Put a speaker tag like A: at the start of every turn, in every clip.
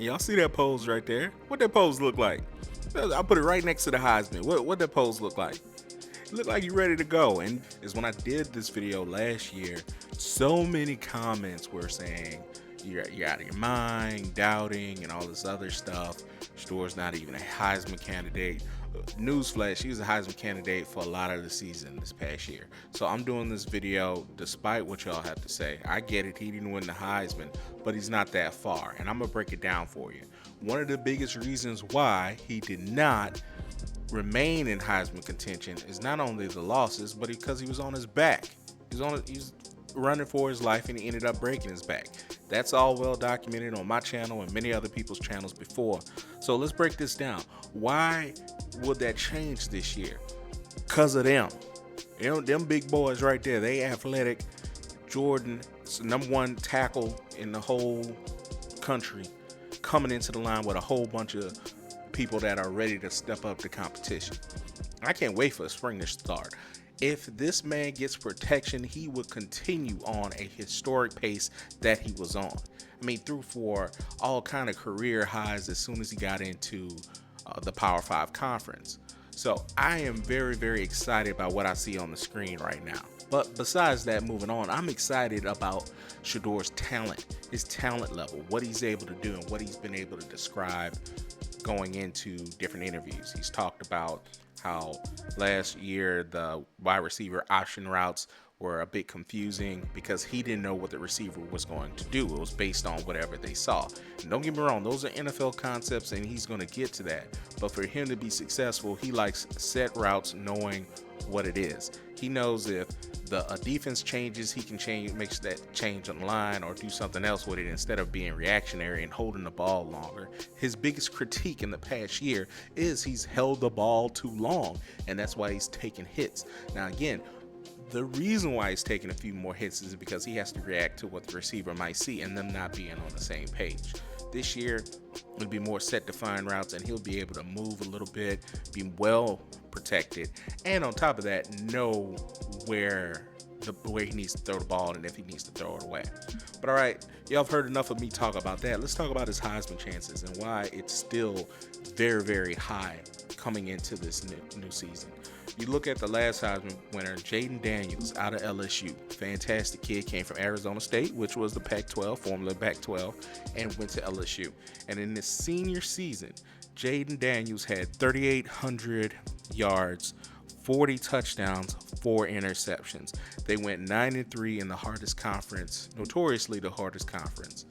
A: And y'all see that pose right there? What that pose look like? I'll put it right next to the Heisman. What that pose look like? It looked like you ready to go. And is when I did this video last year, so many comments were saying you're out of your mind, doubting, and all this other stuff. Shedeur's not even a Heisman candidate. Newsflash, he was a Heisman candidate for a lot of the season this past year. So I'm doing this video despite what y'all have to say. I get it, he didn't win the Heisman, but he's not that far. And I'm going to break it down for you. One of the biggest reasons why he did not remain in Heisman contention is not only the losses, but because he was on his back. He's running for his life and he ended up breaking his back. That's all well documented on my channel and many other people's channels before. So let's break this down. Why would that change this year? Because of them. You know, them big boys right there, they athletic. Jordan, #1 tackle in the whole country, coming into the line with a whole bunch of people that are ready to step up the competition. I can't wait for spring to start. If this man gets protection, he would continue on a historic pace that he was on. I mean, threw for all kind of career highs as soon as he got into the Power 5 conference. So I am very, very excited about what I see on the screen right now. But besides that, moving on, I'm excited about Shedeur's talent, his talent level, what he's able to do and what he's been able to describe going into different interviews. He's talked about how last year the wide receiver option routes were a bit confusing because he didn't know what the receiver was going to do. It was based on whatever they saw. And don't get me wrong, those are NFL concepts and he's going to get to that. But for him to be successful, he likes set routes knowing what it is. He knows if the defense changes, he can makes that change on the line or do something else with it instead of being reactionary and holding the ball longer. His biggest critique in the past year is he's held the ball too long, and that's why he's taking hits. Now again, the reason why he's taking a few more hits is because he has to react to what the receiver might see and them not being on the same page. This year, it'll be more set defined routes and he'll be able to move a little bit, be well protected, and on top of that, know where he needs to throw the ball and if he needs to throw it away. But all right, y'all have heard enough of me talk about that. Let's talk about his Heisman chances and why it's still very, very high coming into this new season. You look at the last Heisman winner, Jayden Daniels out of LSU. Fantastic kid, came from Arizona State, which was the Pac-12, formerly Pac-12, and went to LSU. And in his senior season, Jayden Daniels had 3,800 yards, 40 touchdowns, 4 interceptions. They went 9-3 in the hardest conference, notoriously the hardest conference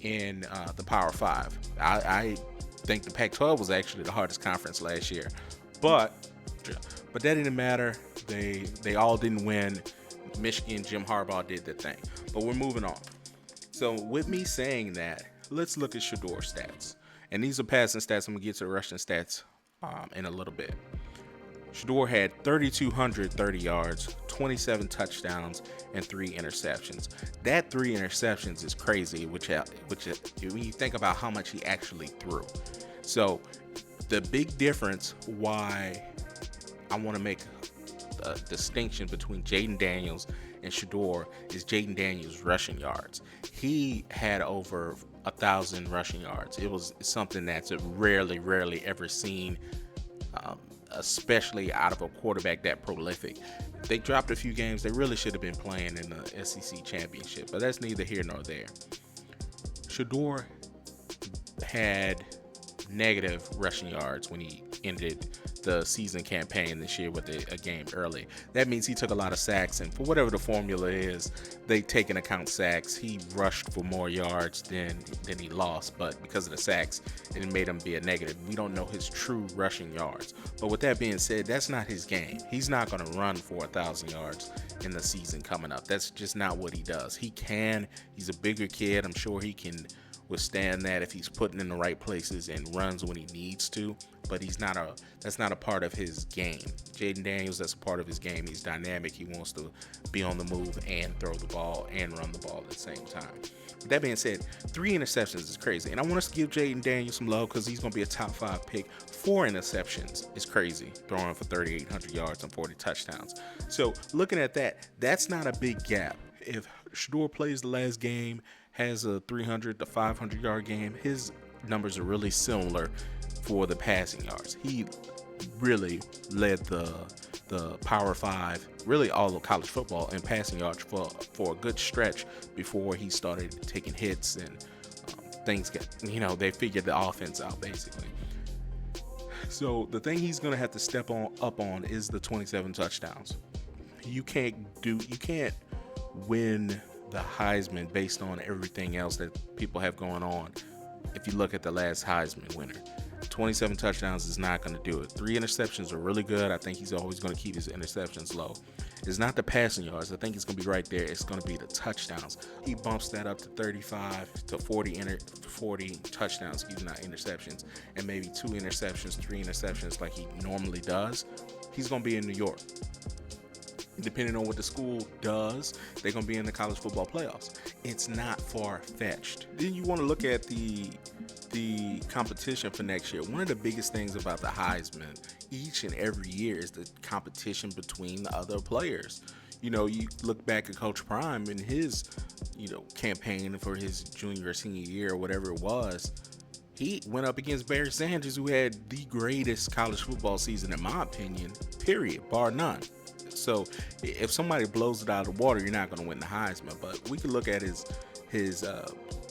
A: in the Power 5. I think the Pac-12 was actually the hardest conference last year, but that didn't matter. They all didn't win. Michigan, Jim Harbaugh did their thing. But we're moving on. So with me saying that, let's look at Shedeur's stats. And these are passing stats. I'm going to get to the rushing stats in a little bit. Shedeur had 3,230 yards, 27 touchdowns, and 3 interceptions. That 3 interceptions is crazy, which when you think about how much he actually threw. So the big difference why I want to make a distinction between Jayden Daniels and Shedeur is Jayden Daniels' rushing yards. He had over 1,000 rushing yards. It was something that's rarely ever seen, especially out of a quarterback that prolific. They dropped a few games. They really should have been playing in the SEC championship, but that's neither here nor there. Shedeur had negative rushing yards when he ended the season campaign this year with a game early. That means he took a lot of sacks, and for whatever the formula is, they take into account sacks. He rushed for more yards than he lost, but because of the sacks, it made him be a negative. We don't know his true rushing yards. But with that being said, that's not his game. He's not going to run for 1,000 yards in the season coming up. That's just not what he does. He's a bigger kid. I'm sure he can withstand that if he's putting in the right places and runs when he needs to, but that's not a part of his game. Jayden Daniels, that's a part of his game. He's dynamic. He wants to be on the move and throw the ball and run the ball at the same time. With that being said, 3 interceptions is crazy, and I want us to give Jayden Daniels some love because he's going to be a top 5 pick. 4 interceptions is crazy, throwing for 3,800 yards and 40 touchdowns. So looking at that, that's not a big gap. If Shedeur plays the last game, has a 300 to 500 yard game, his numbers are really similar for the passing yards. He really led the Power Five, really all of college football in passing yards for a good stretch before he started taking hits and things get, they figured the offense out basically. So the thing he's gonna have to step up on is the 27 touchdowns. You can't win the Heisman based on everything else that people have going on. If you look at the last Heisman winner, 27 touchdowns is not going to do it. 3 interceptions are really good. I think he's always going to keep his interceptions low. It's not the passing yards. I think it's going to be right there. It's going to be the touchdowns. He bumps that up to 35 to 40 touchdowns, not interceptions, and maybe 2 interceptions, 3 interceptions like he normally does. He's going to be in New York. Depending on what the school does, they're going to be in the college football playoffs. It's not far-fetched. Then you want to look at the competition for next year. One of the biggest things about the Heisman each and every year is the competition between the other players. You look back at Coach Prime and his, campaign for his junior or senior year or whatever it was. He went up against Jayden Sanders, who had the greatest college football season, in my opinion, period, bar none. So if somebody blows it out of the water, you're not going to win the Heisman. But we can look at his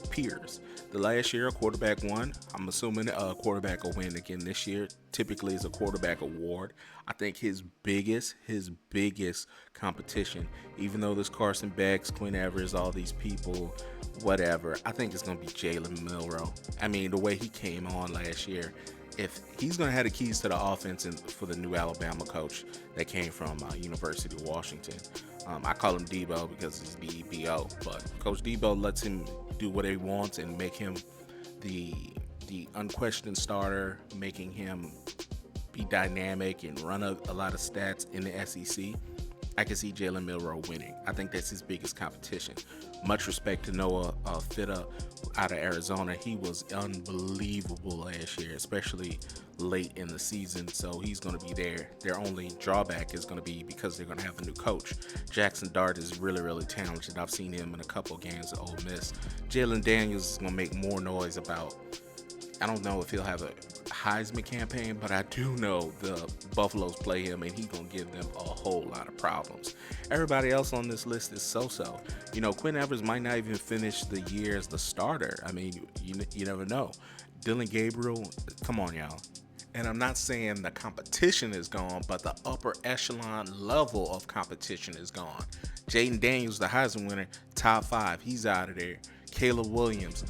A: peers. The last year, a quarterback won. I'm assuming a quarterback will win again this year. Typically, it's a quarterback award. I think his biggest competition, even though there's Carson, Beck, Quinn Evers, all these people, whatever, I think it's going to be Jalen Milroe. I mean, the way he came on last year, if he's going to have the keys to the offense for the new Alabama coach that came from University of Washington. I call him Debo because he's D-E-B-O, but Coach Debo lets him do what he wants and make him the unquestioned starter, making him be dynamic and run a lot of stats in the SEC. I can see Jalen Milroe winning. I think that's his biggest competition. Much respect to Noah Fitta out of Arizona. He was unbelievable last year, especially late in the season, so he's going to be there. Their only drawback is going to be because they're going to have a new coach. Jackson Dart is really, really talented. I've seen him in a couple of games at Ole Miss. Jayden Daniels is going to make more noise about, I don't know if he'll have a Heisman campaign, but I do know the Buffaloes play him and he's going to give them a whole lot of problems. Everybody else on this list is so-so. Quinn Evers might not even finish the year as the starter. I mean, you never know. Dillon Gabriel, come on, y'all. And I'm not saying the competition is gone, but the upper echelon level of competition is gone. Jayden Daniels, the Heisman winner, top 5. He's out of there. Caleb Williams,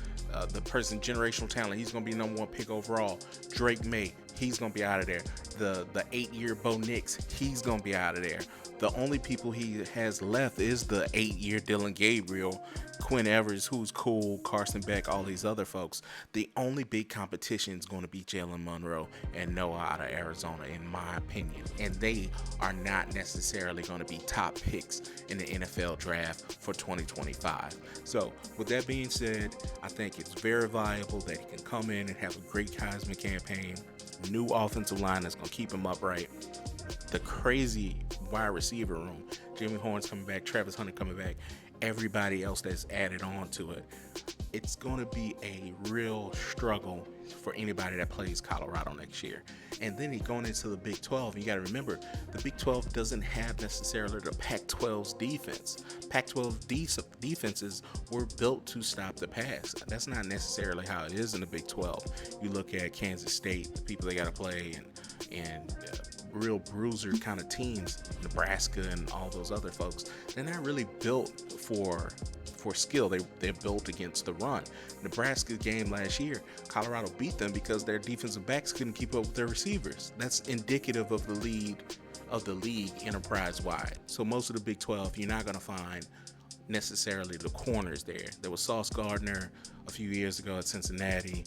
A: the person, generational talent, he's going to be #1 pick overall. Drake May, he's going to be out of there. The 8-year Bo Nix, he's going to be out of there. The only people he has left is the 8-year Dillon Gabriel, Quinn Evers, who's cool, Carson, Beck, all these other folks. The only big competition is going to be Jalen Milroe and Noah out of Arizona, in my opinion. And they are not necessarily going to be top picks in the NFL draft for 2025. So with that being said, I think it's very viable that he can come in and have a great Heisman campaign. New offensive line that's going to keep him upright. The crazy wide receiver room. Jimmy Horn's coming back, Travis Hunter coming back, everybody else that's added on to it. It's going to be a real struggle for anybody that plays Colorado next year. And then going into the Big 12, you got to remember, the Big 12 doesn't have necessarily the Pac-12's defense. Pac-12 defenses were built to stop the pass. That's not necessarily how it is in the Big 12. You look at Kansas State, the people they got to play, and real bruiser kind of teams, Nebraska and all those other folks, they're not really built for skill. They're built against the run. Nebraska's game last year, Colorado beat them because their defensive backs couldn't keep up with their receivers. That's indicative of the league enterprise-wide. So most of the Big 12, you're not going to find necessarily the corners there. There was Sauce Gardner a few years ago at Cincinnati,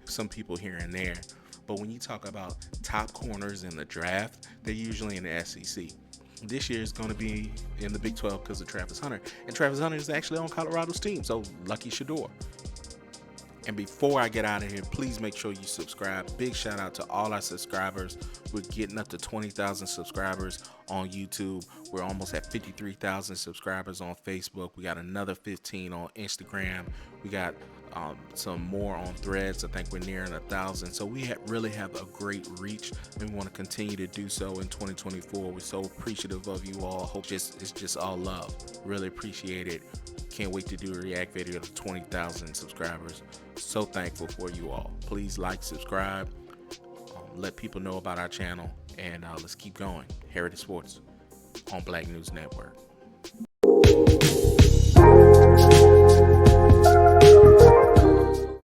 A: some people here and there. But when you talk about top corners in the draft, they're usually in the SEC. This year is going to be in the Big 12 because of Travis Hunter. And Travis Hunter is actually on Colorado's team, so lucky Shedeur. And before I get out of here, please make sure you subscribe. Big shout out to all our subscribers. We're getting up to 20,000 subscribers on YouTube. We're almost at 53,000 subscribers on Facebook. We got another 15 on Instagram. We got some more on Threads. I think we're nearing 1,000. So we really have a great reach, and we want to continue to do so in 2024. We're so appreciative of you all. Hope it's just all love. Really appreciate it. Can't wait to do a react video to 20,000 subscribers. So thankful for you all. Please like, subscribe, let people know about our channel, and let's keep going. Heritage Sports on Black News Network.